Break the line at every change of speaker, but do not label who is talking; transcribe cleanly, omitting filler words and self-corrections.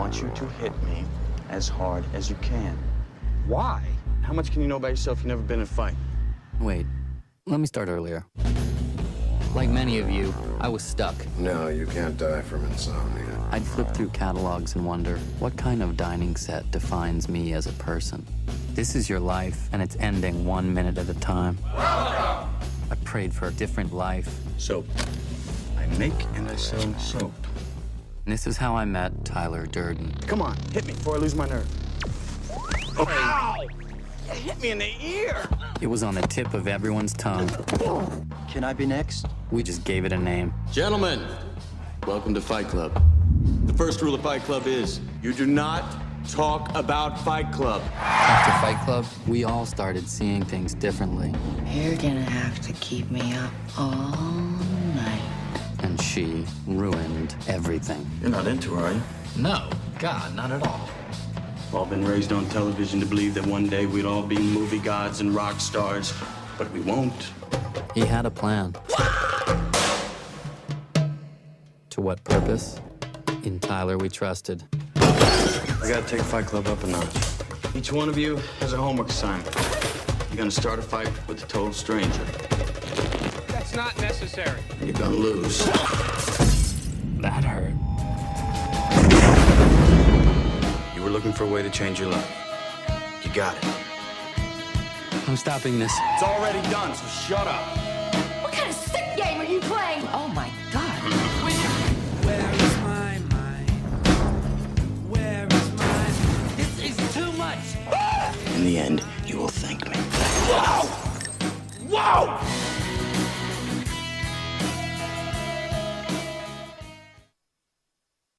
want you to hit me as hard as you can.
Why?
How much can you know about yourself? You've never been in a fight.
Wait, let me start earlier. Like many of you, I was stuck.
No, you can't die from insomnia.
I'd flip through catalogs and wonder, what kind of dining set defines me as a person? This is your life, and it's ending 1 minute at a time. I prayed for a different life.
Soap. I make and I sell soap.
And this is how I met Tyler Durden.
Come on, hit me before I lose my nerve. Oh, ow! You hit me in the ear!
It was on the tip of everyone's tongue.
Can I be next?
We just gave it a name.
Gentlemen, welcome to Fight Club. The first rule of Fight Club is you do not talk about Fight Club.
After Fight Club, we all started seeing things differently.
You're gonna have to keep me up all night.
And she ruined everything.
You're not into her, are you?
No. God, not at all.
We've all been raised on television to believe that one day we'd all be movie gods and rock stars, but we won't.
He had a plan. To what purpose? In Tyler we trusted.
I gotta take Fight Club up a notch. Each one of you has a homework assignment. You're gonna start a fight with a total stranger.
That's not necessary.
You're gonna lose.
That hurt.
You were looking for a way to change your life. You got it.
I'm stopping this.
It's already done, so shut up.